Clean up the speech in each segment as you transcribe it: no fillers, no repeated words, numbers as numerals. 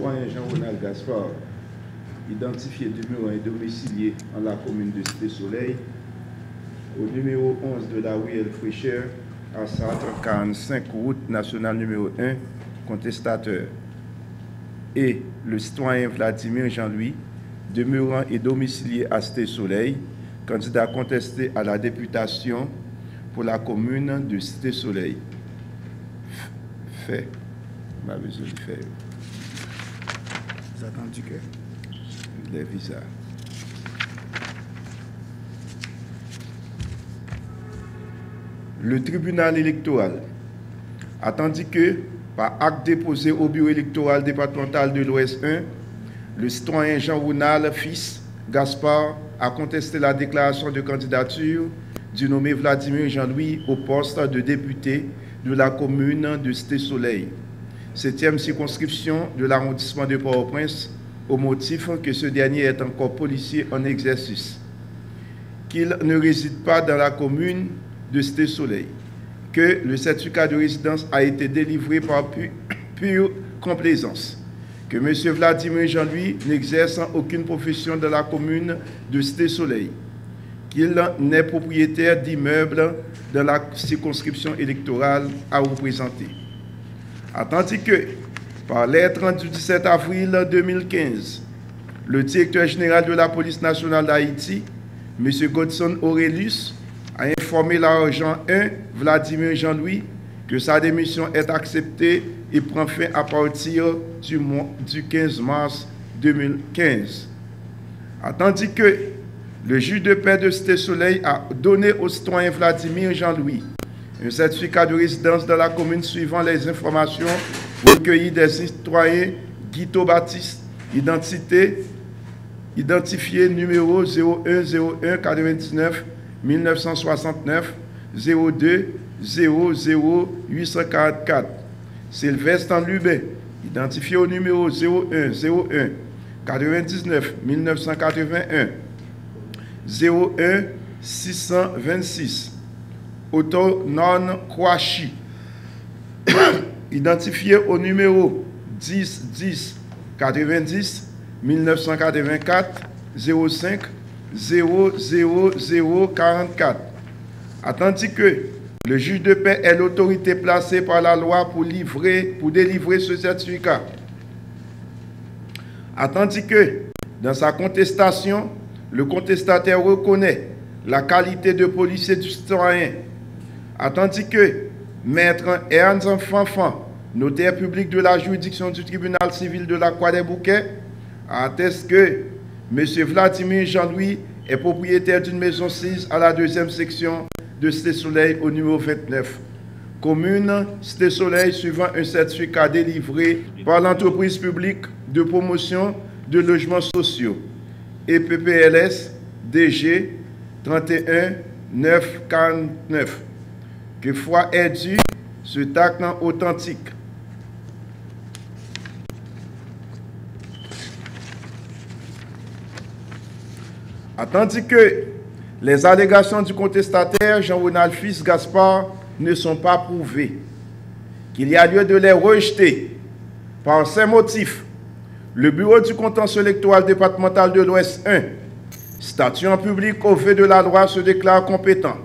citoyen Jean-Ronald Gaspard, identifié demeurant et domicilié en la commune de Cité-Soleil, au numéro 11 de la rue El Frécheur, à 145 route nationale numéro 1, contestateur. Et le citoyen Vladimir Jean-Louis, demeurant et domicilié à Cité-Soleil, candidat contesté à la députation pour la commune de Cité-Soleil. Fait. Ma besoin de faire. Vous attendez que les visas. Le tribunal électoral a tandis que, par acte déposé au bureau électoral départemental de l'Ouest 1, le citoyen Jean-Ronald Fils Gaspard a contesté la déclaration de candidature du nommé Vladimir Jean-Louis au poste de député de la commune de Cité-Soleil, 7e circonscription de l'arrondissement de Port-au-Prince, au motif que ce dernier est encore policier en exercice, qu'il ne réside pas dans la commune de Cité-Soleil, que le certificat de résidence a été délivré par pure complaisance, que M. Vladimir Jean-Louis n'exerce aucune profession dans la commune de Cité-Soleil, qu'il n'est propriétaire d'immeubles dans la circonscription électorale à représenter. Tandis que, par lettre du 17 avril 2015, le directeur général de la police nationale d'Haïti, M. Godson Aurelius, a informé l'agent 1, Vladimir Jean-Louis, que sa démission est acceptée et prend fin à partir du 15 mars 2015. Tandis que le juge de paix de Cité-Soleil a donné au citoyen Vladimir Jean-Louis un certificat de résidence dans la commune suivant les informations recueillies des citoyens Guito Baptiste, identifié numéro 0101 99 1969 02 00 844. Sylvestre Lubin, identifié au numéro 0101 99 1981 01 626. Otto Non Kouachi, identifié au numéro 10 10 90 1984 05 00044. Tandis que le juge de paix est l'autorité placée par la loi pour délivrer ce certificat. Tandis que, dans sa contestation, le contestataire reconnaît la qualité de policier du citoyen. Tandis que Maître Ernst Fanfan, notaire public de la juridiction du tribunal civil de la Croix-des-Bouquets, atteste que M. Vladimir Jean-Louis est propriétaire d'une maison sise à la 2e section de Cité-Soleil au numéro 29. Commune Cité-Soleil suivant un certificat délivré par l'entreprise publique de promotion de logements sociaux et PPLS DG 31 949. Que foi est due, ce acte authentique. Tandis que les allégations du contestataire Jean-Ronald Fils Gaspard ne sont pas prouvées, qu'il y a lieu de les rejeter. Par ces motifs, le bureau du contentieux électoral départemental de l'Ouest 1, statuant public au fait de la loi, se déclare compétent,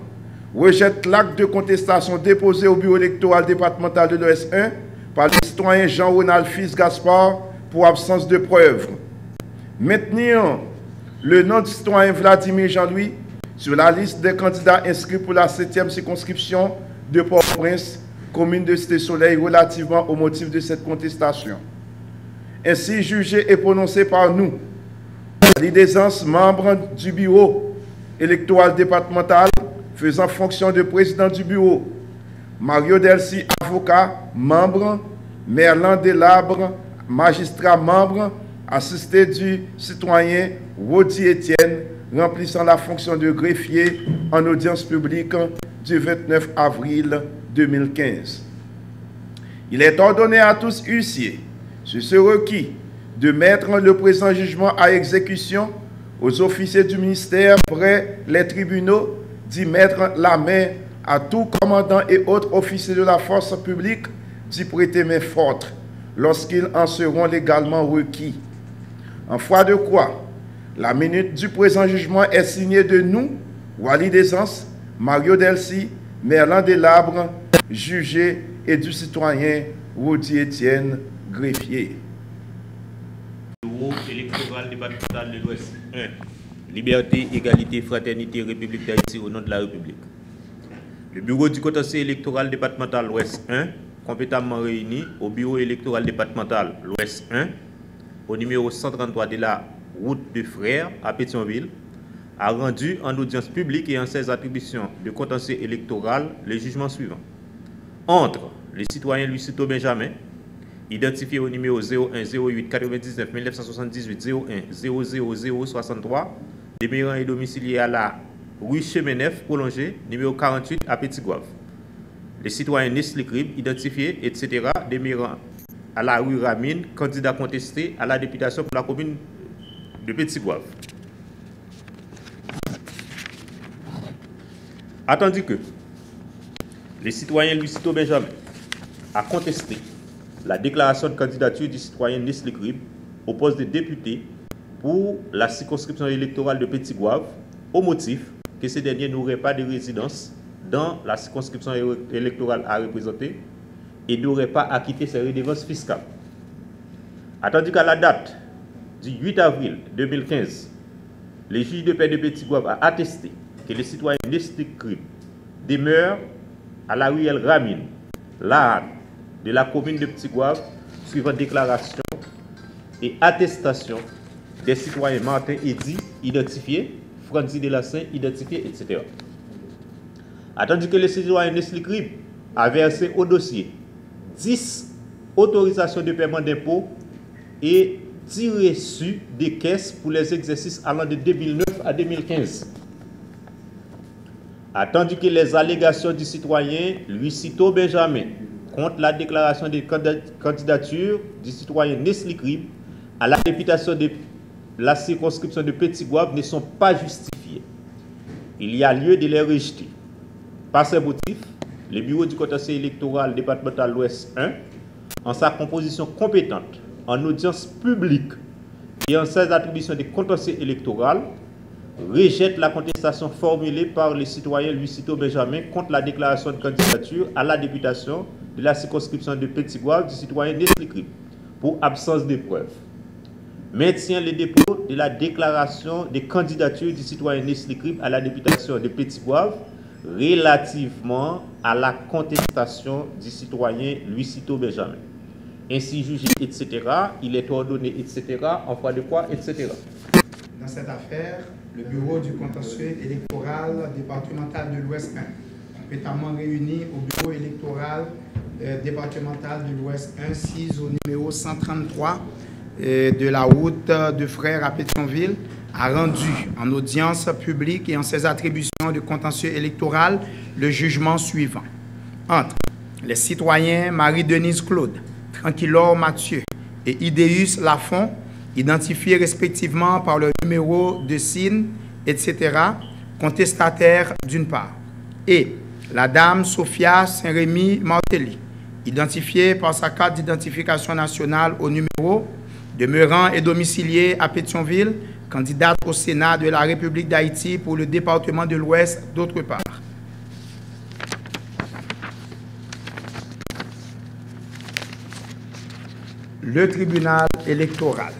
rejette l'acte de contestation déposé au bureau électoral départemental de l'Ouest 1 par le citoyen Jean-Ronald Fils Gaspard pour absence de preuves. Maintenir le nom du citoyen Vladimir Jean-Louis sur la liste des candidats inscrits pour la 7e circonscription de Port-au-Prince, commune de Cité-Soleil, relativement au motif de cette contestation. Ainsi jugé et prononcé par nous, l'idécence membre du bureau électoral départemental faisant fonction de président du bureau, Mario Delcy, avocat, membre, Merlan Delabre, magistrat, membre, assisté du citoyen Rodi Etienne, remplissant la fonction de greffier en audience publique du 29 avril 2015. Il est ordonné à tous huissiers, sur ce requis, de mettre le présent jugement à exécution, aux officiers du ministère près les tribunaux, d'y mettre la main à tout commandant et autres officiers de la force publique, d'y prêter main forte, lorsqu'ils en seront légalement requis. En foi de quoi, la minute du présent jugement est signée de nous, Wally Desens, Mario Delcy, Merlin Delabre, jugé, et du citoyen Rodi Etienne, greffier. Bureau électoral départemental de l'Ouest 1. Liberté, égalité, fraternité, République d'Haïti au nom de la République. Le bureau du contentieux électoral départemental Ouest 1, compétemment réuni au bureau électoral départemental l'Ouest 1, au numéro 133 de la route de Frères à Pétionville, a rendu en audience publique et en ses attributions de contentieux électoral le jugement suivant. Entre le citoyen Lucito Benjamin, identifié au numéro 0108 99 1978 01 00063, demeurant et domicilié à la rue Chemenef prolongée, numéro 48 à Petit-Gouave. Le citoyen Nestlé Crib, identifié, etc., demeurant à la rue Ramine, candidat contesté à la députation pour la commune de Petit-Gouave. Attendu que le citoyen Lucito Benjamin a contesté la déclaration de candidature du citoyen Nestlé Crib au poste de député pour la circonscription électorale de Petit-Gouave au motif que ce dernier n'aurait pas de résidence dans la circonscription électorale à représenter et n'aurait pas acquitté ses redevances fiscales. Attendu qu'à la date du 8 avril 2015, le juge de paix de Petit-Gouave a attesté que le citoyen Nestlé Crib demeure à la ruelle Ramine, là de la commune de Petit-Gouave, suivant déclaration et attestation des citoyens Martin Eddy, identifiés, Franzi Delassin, identifié, etc. Attendu que le citoyen Nestlé Crib a versé au dossier 10 autorisations de paiement d'impôts et 10 reçus des caisses pour les exercices allant de 2009 à 2015. Attendu que les allégations du citoyen Lucito Benjamin contre la déclaration de candidature du citoyen Nestlé Crib à la députation de la circonscription de Petit-Gouave ne sont pas justifiées, il y a lieu de les rejeter. Par ces motifs, le bureau du contentieux électoral départemental l'Ouest 1, en sa composition compétente, en audience publique et en ses attributions de contentieux électoral, rejette la contestation formulée par le citoyen Lucito Benjamin contre la déclaration de candidature à la députation de la circonscription de Petit-Gouave du citoyen Nestlé Crib pour absence de preuves. Maintient le dépôt de la déclaration de candidature du citoyen Nestlé Crib à la députation de Petit-Gouave relativement à la contestation du citoyen Lucito Benjamin. Ainsi jugé, etc., il est ordonné, etc., en foi de quoi, etc. Dans cette affaire, le bureau du contentieux électoral départemental de l'Ouest 1, compétemment réuni au bureau électoral départemental de l'Ouest 1, 6 au numéro 133 de la route de Frères à Pétionville, a rendu en audience publique et en ses attributions de contentieux électoral le jugement suivant. Entre les citoyens Marie-Denise Claude, Tranquillor Mathieu et Idéus Lafont, identifiés respectivement par le numéro de SIN, etc., contestataires d'une part, et la dame Sophia Saint-Rémy Martelly, identifiée par sa carte d'identification nationale au numéro, demeurant et domiciliée à Pétionville, candidate au Sénat de la République d'Haïti pour le département de l'Ouest d'autre part. Le tribunal électoral.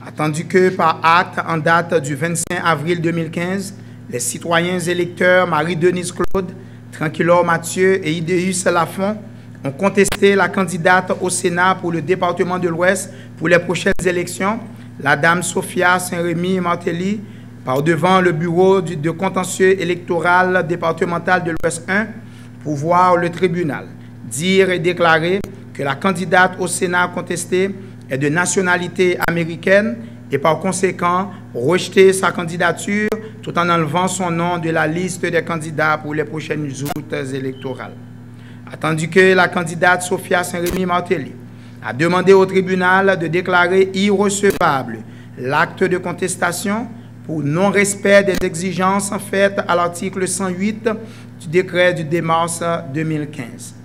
Attendu que par acte en date du 25 avril 2015, les citoyens électeurs Marie-Denise Claude, Tranquillor Mathieu et Idéus Lafont ont contesté la candidate au Sénat pour le département de l'Ouest pour les prochaines élections, la dame Sophia Saint-Rémy Martelly, par devant le bureau de contentieux électoral départemental de l'Ouest 1 pour voir le tribunal dire et déclarer que la candidate au Sénat contestée est de nationalité américaine et par conséquent rejeter sa candidature tout en enlevant son nom de la liste des candidats pour les prochaines joutes électorales. Attendu que la candidate Sophia Saint-Rémy Martelly a demandé au tribunal de déclarer irrecevable l'acte de contestation pour non-respect des exigences faites à l'article 108 du décret du 2 mars 2015.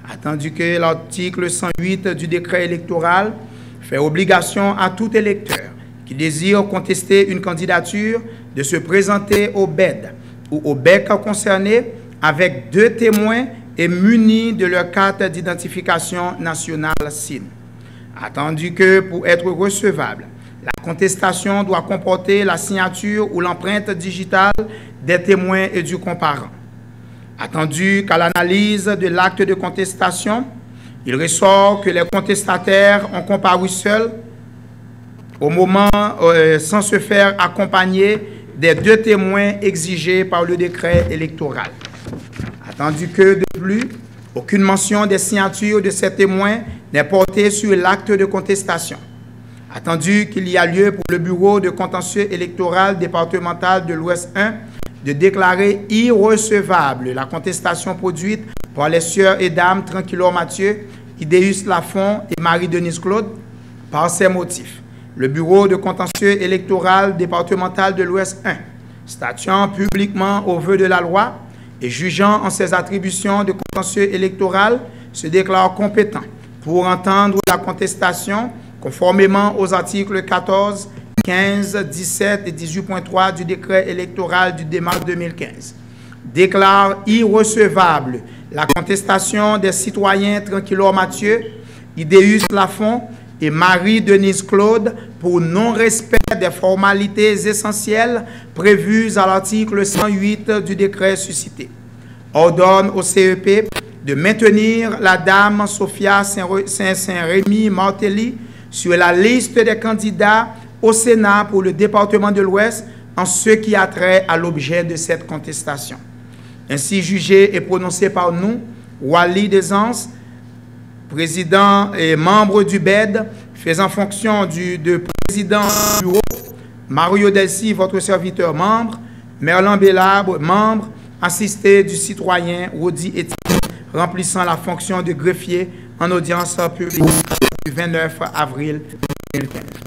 Attendu que l'article 108 du décret électoral fait obligation à tout électeur qui désire contester une candidature de se présenter au BED ou au BEC concerné avec 2 témoins et munis de leur carte d'identification nationale SIN. Attendu que pour être recevable, la contestation doit comporter la signature ou l'empreinte digitale des témoins et du comparant. Attendu qu'à l'analyse de l'acte de contestation, il ressort que les contestataires ont comparu seuls au moment sans se faire accompagner des 2 témoins exigés par le décret électoral. Attendu que, de plus, aucune mention des signatures de ces témoins n'est portée sur l'acte de contestation. Attendu qu'il y a lieu pour le Bureau de contentieux électoral départemental de l'Ouest 1 de déclarer irrecevable la contestation produite par les sœurs et dames Tranquillor Mathieu, Idéus Lafont et Marie-Denise Claude par ces motifs. Le Bureau de contentieux électoral départemental de l'Ouest 1, statuant publiquement au vœu de la loi et jugeant en ses attributions de contentieux électoral, se déclare compétent pour entendre la contestation conformément aux articles 14, 15, 17 et 18.3 du décret électoral du 2 mars 2015. Déclare irrecevable la contestation des citoyens Tranquillor Mathieu, Idéus Lafont et Marie-Denise Claude pour non-respect des formalités essentielles prévues à l'article 108 du décret suscité. Ordonne au CEP de maintenir la dame Sophia Saint-Rémy Martelly sur la liste des candidats au Sénat pour le département de l'Ouest en ce qui a trait à l'objet de cette contestation. Ainsi jugé et prononcé par nous, Wally Desans, président et membre du BED, faisant fonction de président du bureau, Mario Delcy, votre serviteur membre, Merlin Bélabre, membre, assisté du citoyen Rodi Etienne, remplissant la fonction de greffier en audience publique du 29 avril 2015.